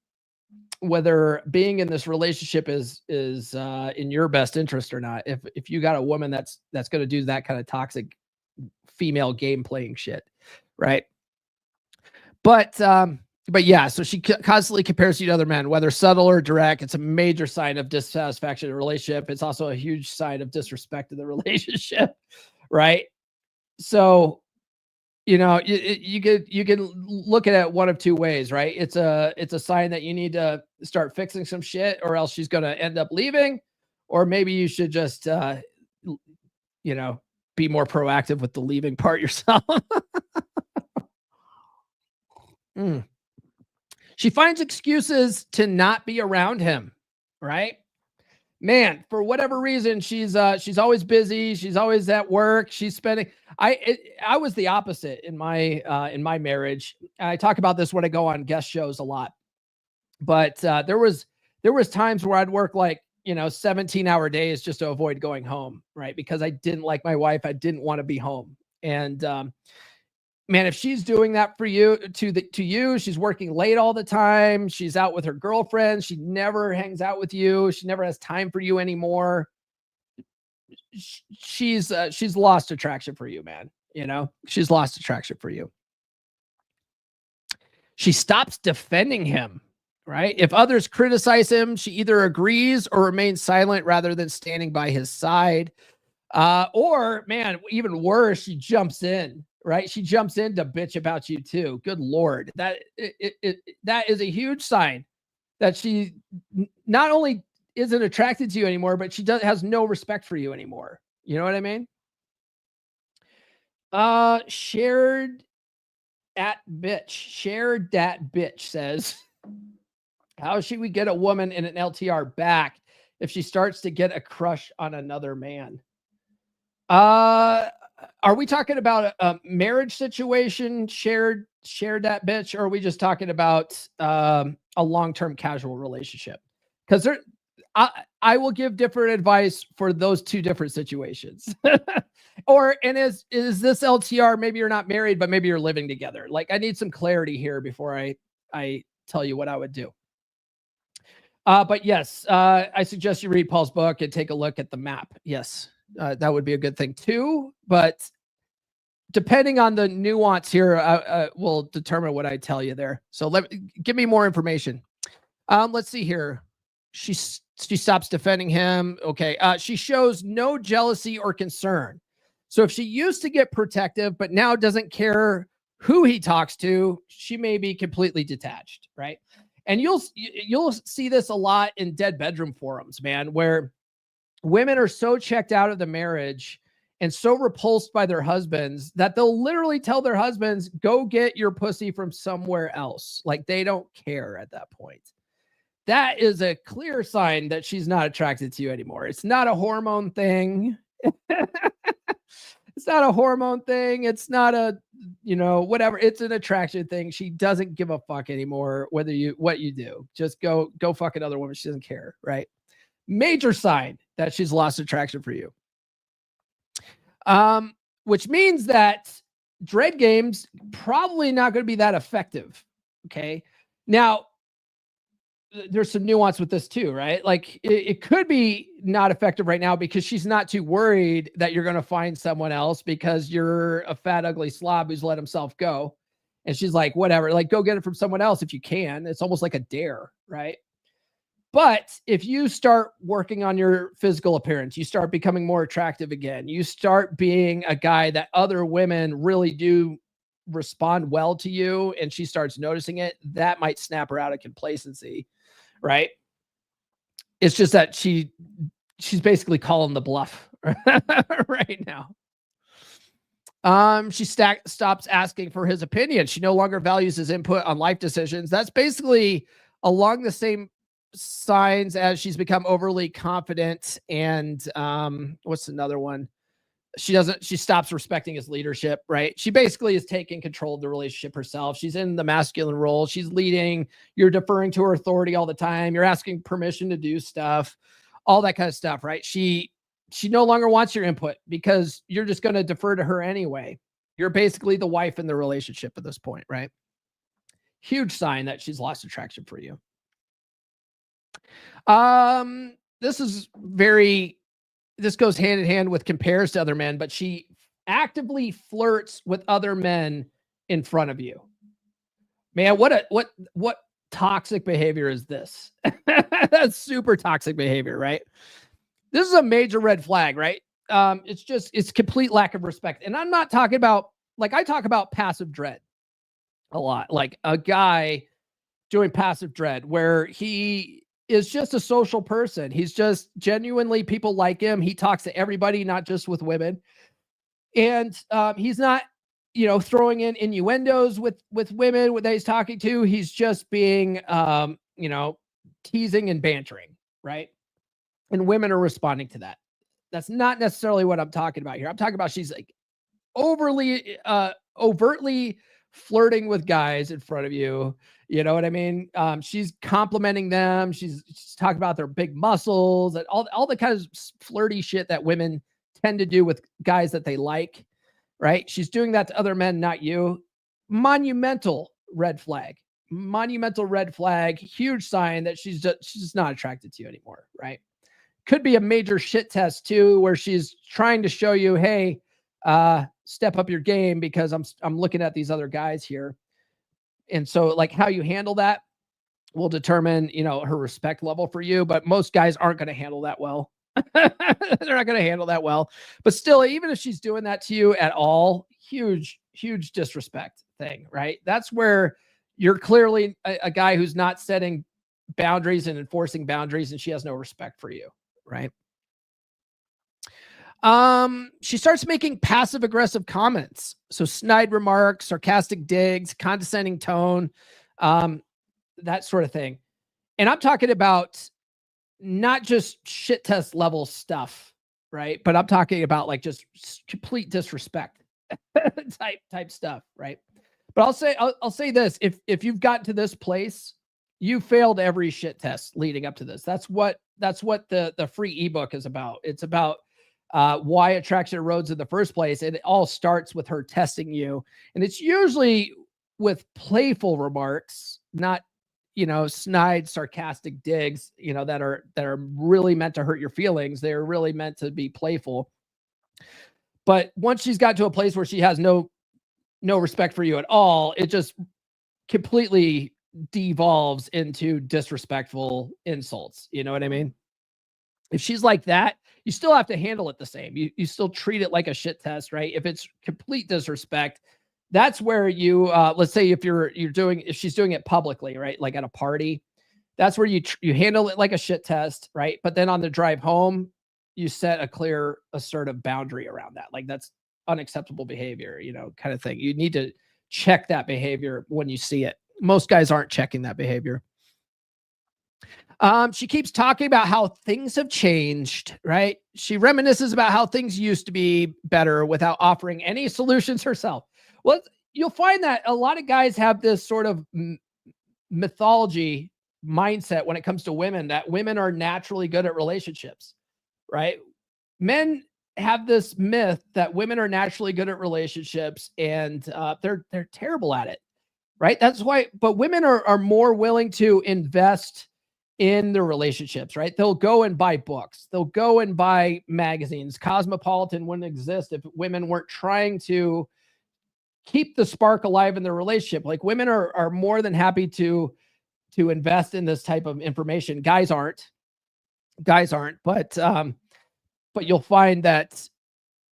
whether being in this relationship is in your best interest or not. If you got a woman that's going to do that kind of toxic female game playing shit, right? But yeah, so she constantly compares you to other men, whether subtle or direct. It's a major sign of dissatisfaction in a relationship. It's also a huge sign of disrespect to the relationship, right? So, you know, you can look at it one of two ways, right? It's a sign that you need to start fixing some shit, or else she's going to end up leaving, or maybe you should just, you know, be more proactive with the leaving part yourself. She finds excuses to not be around him, right? Man, for whatever reason, she's always busy. She's always at work. She's spending. I was the opposite in my marriage. I talk about this when I go on guest shows a lot, but there was times where I'd work like 17-hour days just to avoid going home, right? Because I didn't like my wife. I didn't want to be home, and man, if she's doing that for you, to you, she's working late all the time. She's out with her girlfriends. She never hangs out with you. She never has time for you anymore. She's lost attraction for you, man. You know, she's lost attraction for you. She stops defending him, right? If others criticize him, she either agrees or remains silent rather than standing by his side. Or man, even worse, she jumps in. Right? She jumps in to bitch about you too. Good Lord. That is a huge sign that she not only isn't attracted to you anymore, but she has no respect for you anymore. You know what I mean? Shared that bitch says, how should we get a woman in an LTR back if she starts to get a crush on another man? Are we talking about a marriage situation, shared that bitch, or are we just talking about a long-term casual relationship? Because I will give different advice for those two different situations. And is this LTR, maybe you're not married, but maybe you're living together. Like I need some clarity here before I tell you what I would do. But yes, I suggest you read Paul's book and take a look at the map. Yes. That would be a good thing too, but depending on the nuance here, will determine what I tell you there. So give me more information. Let's see here. She stops defending him. Okay. She shows no jealousy or concern. So if she used to get protective, but now doesn't care who he talks to, she may be completely detached, right? And you'll see this a lot in dead bedroom forums, man, where women are so checked out of the marriage and so repulsed by their husbands that they'll literally tell their husbands, go get your pussy from somewhere else. Like they don't care at that point. That is a clear sign that she's not attracted to you anymore. It's not a hormone thing. It's not a hormone thing. It's not a, whatever. It's an attraction thing. She doesn't give a fuck anymore what you do. Just go fuck another woman. She doesn't care, right? Major sign that she's lost attraction for you. Which means that dread games probably not going to be that effective. Okay. Now there's some nuance with this too, right? Like it could be not effective right now because she's not too worried that you're going to find someone else because you're a fat, ugly slob who's let himself go. And she's like, whatever, like go get it from someone else if you can. It's almost like a dare, right? But if you start working on your physical appearance, you start becoming more attractive again, you start being a guy that other women really do respond well to you, and she starts noticing it, that might snap her out of complacency, right? It's just that she's basically calling the bluff right now. She stops asking for his opinion. She no longer values his input on life decisions. That's basically along the same signs as she's become overly confident. And what's another one? She stops respecting his leadership, right? She basically is taking control of the relationship herself. She's in the masculine role. She's leading. You're deferring to her authority all the time. You're asking permission to do stuff. all that kind of stuff, right? She no longer wants your input because you're just going to defer to her anyway. You're basically the wife in the relationship at this point, right? Huge sign that she's lost attraction for you. This goes hand in hand with compares to other men, but she actively flirts with other men in front of you. Man, what toxic behavior is this? That's super toxic behavior, right? This is a major red flag, right? It's complete lack of respect. And I'm not talking about, like, I talk about passive dread a lot, like a guy doing passive dread where he is just a social person. He's just genuinely, people like him. He talks to everybody, not just with women. And he's not, throwing in innuendos with women that he's talking to. He's just being, teasing and bantering, right? And women are responding to that. That's not necessarily what I'm talking about here. I'm talking about she's like overtly, overtly flirting with guys in front of you. You know what I mean? She's complimenting them. She's talking about their big muscles and all the kind of flirty shit that women tend to do with guys that they like, right? She's doing that to other men, not you. Monumental red flag. Monumental red flag. Huge sign that she's just not attracted to you anymore, right? Could be a major shit test too, where she's trying to show you, hey, step up your game because I'm looking at these other guys here. And so, like, how you handle that will determine, her respect level for you. But most guys aren't going to handle that well. They're not going to handle that well. But still, even if she's doing that to you at all, huge disrespect thing, right? That's where you're clearly a guy who's not setting boundaries and enforcing boundaries, and she has no respect for you, right? She starts making passive aggressive comments. So snide remarks, sarcastic digs, condescending tone, that sort of thing. And I'm talking about not just shit test level stuff, right? But I'm talking about like just complete disrespect type stuff, right? But I'll say this, if you've gotten to this place, you failed every shit test leading up to this. That's what the free ebook is about. It's about why attraction erodes in the first place. And it all starts with her testing you. And it's usually with playful remarks, not, snide, sarcastic digs, that are really meant to hurt your feelings. They're really meant to be playful. But once she's got to a place where she has no respect for you at all, it just completely devolves into disrespectful insults. You know what I mean? If she's like that, you still have to handle it the same. You still treat it like a shit test, right? If it's complete disrespect, that's where you, let's say if if she's doing it publicly, right? Like at a party, that's where you handle it like a shit test, right? But then on the drive home, you set a clear, assertive boundary around that. Like that's unacceptable behavior, kind of thing. You need to check that behavior when you see it. Most guys aren't checking that behavior. She keeps talking about how things have changed, right? She reminisces about how things used to be better without offering any solutions herself. Well, you'll find that a lot of guys have this sort of mythology mindset when it comes to women, that women are naturally good at relationships, right? Men have this myth that women are naturally good at relationships and they're terrible at it, right? That's why, but women are more willing to invest in their relationships, right? They'll go and buy books. They'll go and buy magazines. Cosmopolitan wouldn't exist if women weren't trying to keep the spark alive in their relationship. Like women are more than happy to invest in this type of information. Guys aren't, but you'll find that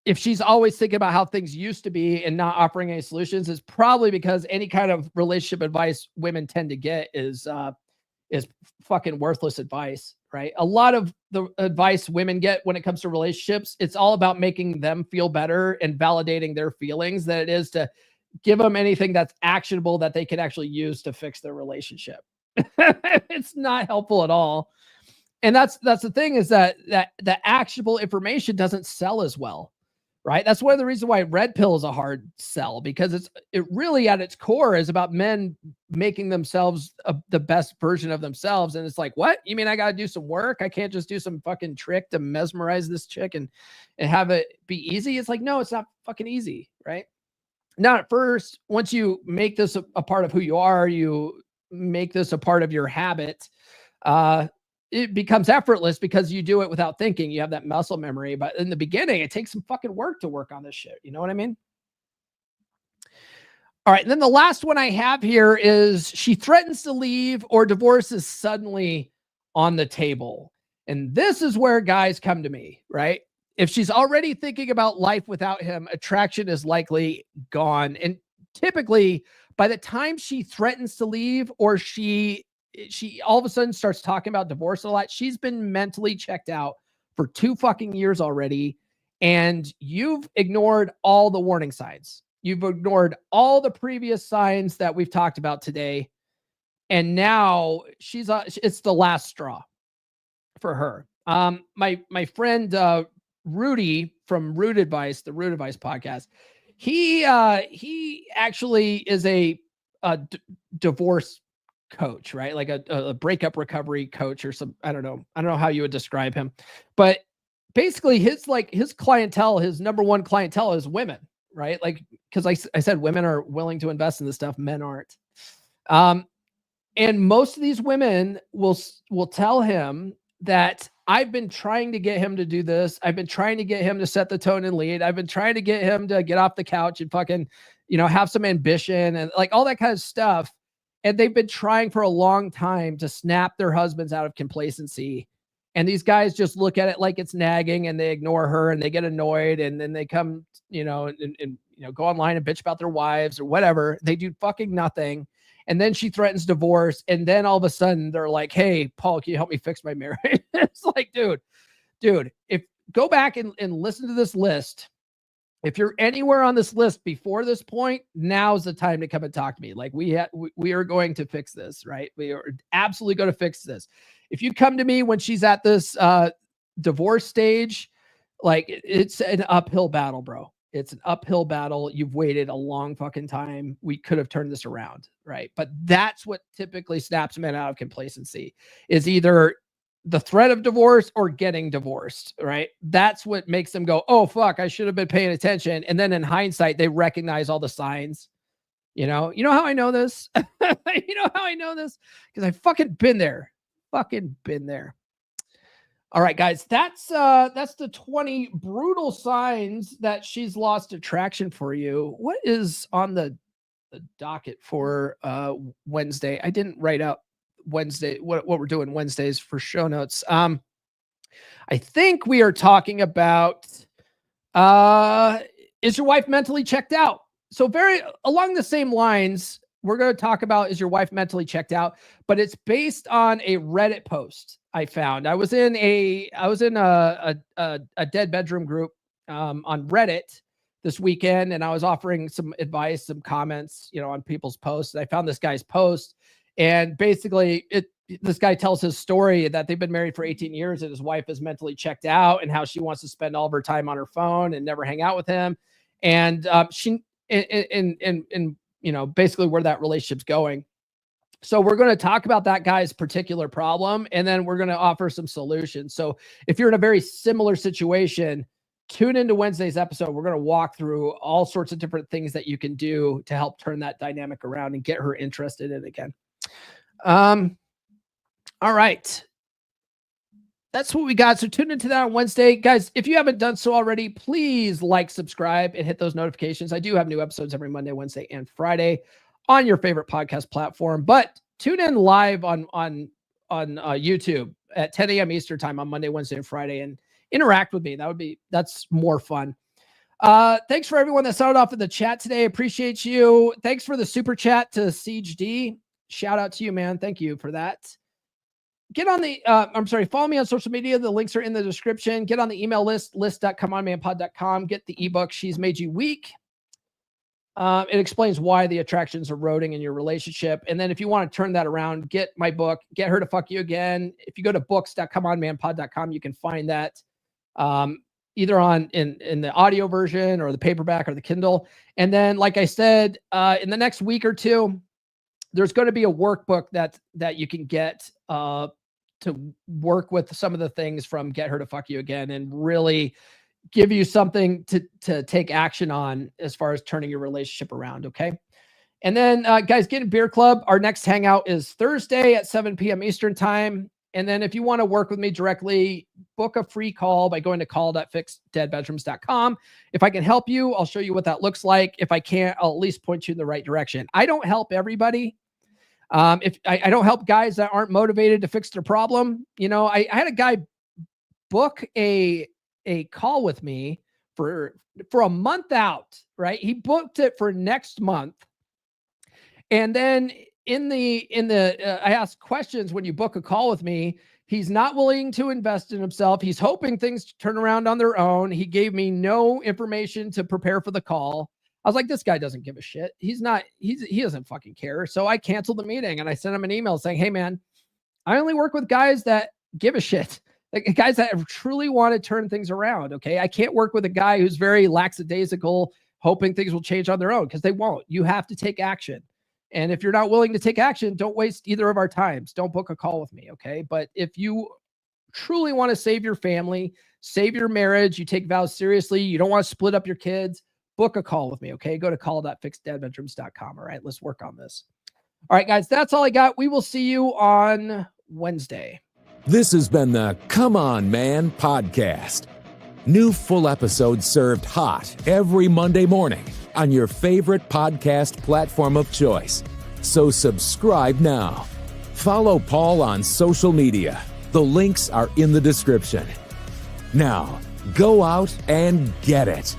if she's always thinking about how things used to be and not offering any solutions, it's probably because any kind of relationship advice women tend to get is fucking worthless advice, right? A lot of the advice women get when it comes to relationships, it's all about making them feel better and validating their feelings than it is to give them anything that's actionable that they can actually use to fix their relationship. It's not helpful at all. And that's the thing, is that the actionable information doesn't sell as well, right? That's one of the reasons why red pill is a hard sell, because it really at its core is about men making themselves the best version of themselves. And it's like, what? You mean I got to do some work? I can't just do some fucking trick to mesmerize this chick and have it be easy? It's like, no, it's not fucking easy, right? Now, at first, once you make this a part of who you are, you make this a part of your habit, it becomes effortless because you do it without thinking. You have that muscle memory. But in the beginning, it takes some fucking work to work on this shit. You know what I mean? All right. And then the last one I have here is she threatens to leave or divorce is suddenly on the table. And this is where guys come to me, right? If she's already thinking about life without him, attraction is likely gone. And typically, by the time she threatens to leave or she all of a sudden starts talking about divorce a lot, she's been mentally checked out for 2 fucking years already. And you've ignored all the warning signs. You've ignored all the previous signs that we've talked about today. And now it's the last straw for her. My friend, Rudy from Root Advice, the Root Advice podcast, he actually is a divorce coach, right? Like a breakup recovery coach or some, I don't know how you would describe him, but basically his clientele, his number one clientele is women, right? Like, cause I said, women are willing to invest in this stuff. Men aren't. And most of these women will tell him that I've been trying to get him to do this. I've been trying to get him to set the tone and lead. I've been trying to get him to get off the couch and fucking, have some ambition and like all that kind of stuff. And they've been trying for a long time to snap their husbands out of complacency. And these guys just look at it like it's nagging and they ignore her and they get annoyed. And then they come, and go online and bitch about their wives or whatever. They do fucking nothing. And then she threatens divorce. And then all of a sudden they're like, hey, Paul, can you help me fix my marriage? It's like, dude, if go back and listen to this list. If you're anywhere on this list before this point, now's the time to come and talk to me. Like we are going to fix this, right? We are absolutely going to fix this. If you come to me when she's at this divorce stage, like it's an uphill battle, bro. It's an uphill battle. You've waited a long fucking time. We could have turned this around, right? But that's what typically snaps men out of complacency, is either the threat of divorce or getting divorced, right? That's what makes them go, oh, fuck, I should have been paying attention. And then in hindsight, they recognize all the signs. You know how I know this? You know how I know this? Because I fucking been there. All right, guys, that's the 20 brutal signs that she's lost attraction for you. What is on the docket for Wednesday? I didn't write out Wednesday what we're doing Wednesdays for show notes. I think we are talking about is your wife mentally checked out? So very along the same lines, we're going to talk about is your wife mentally checked out, but it's based on a Reddit post I found. I was in a dead bedroom group on Reddit this weekend, and I was offering some advice, some comments, on people's posts. And I found this guy's post, and basically this guy tells his story that they've been married for 18 years and his wife is mentally checked out and how she wants to spend all of her time on her phone and never hang out with him. And basically where that relationship's going. So we're going to talk about that guy's particular problem, and then we're going to offer some solutions. So if you're in a very similar situation, tune into Wednesday's episode. We're going to walk through all sorts of different things that you can do to help turn that dynamic around and get her interested in it again. All right. That's what we got. So tune into that on Wednesday. Guys, if you haven't done so already, please like, subscribe, and hit those notifications. I do have new episodes every Monday, Wednesday, and Friday on your favorite podcast platform. But tune in live on YouTube at 10 a.m. Eastern time on Monday, Wednesday, and Friday and interact with me. That's more fun. Thanks for everyone that started off in the chat today. Appreciate you. Thanks for the super chat to Siege D. Shout out to you, man. Thank you for that. Get on the, follow me on social media. The links are in the description. Get on the email list.comeonmanpod.com. Get the ebook, She's Made You Weak. It explains why the attraction's eroding in your relationship. And then if you want to turn that around, get my book, Get Her to Fuck You Again. If you go to books.comeonmanpod.com, you can find that. either in the audio version or the paperback or the Kindle. And then, like I said, in the next week or two, there's going to be a workbook that you can get to work with some of the things from Get Her to Fuck You Again and really give you something to take action on as far as turning your relationship around. Okay. And then, guys, Get in Beer Club. Our next hangout is Thursday at 7 p.m. Eastern time. And then if you want to work with me directly, book a free call by going to call.fixdeadbedrooms.com. If I can help you, I'll show you what that looks like. If I can't, I'll at least point you in the right direction. I don't help everybody. If I don't help guys that aren't motivated to fix their problem. You know, I had a guy book a call with me for a month out, right? He booked it for next month. And then I ask questions when you book a call with me. He's not willing to invest in himself. He's hoping things turn around on their own. He gave me no information to prepare for the call. I was like, this guy doesn't give a shit. He doesn't fucking care. So I canceled the meeting and I sent him an email saying, hey man, I only work with guys that give a shit. Like guys that truly want to turn things around. Okay. I can't work with a guy who's very lackadaisical, hoping things will change on their own, because they won't. You have to take action. And if you're not willing to take action, don't waste either of our times. Don't book a call with me. Okay. But if you truly want to save your family, save your marriage, you take vows seriously, you don't want to split up your kids, book a call with me. Okay. Go to call.fixdeadbedrooms.com. All right. Let's work on this. All right, guys, that's all I got. We will see you on Wednesday. This has been the Come On Man podcast. New full episodes served hot every Monday morning on your favorite podcast platform of choice. So subscribe now. Follow Paul on social media. The links are in the description. Now, go out and get it.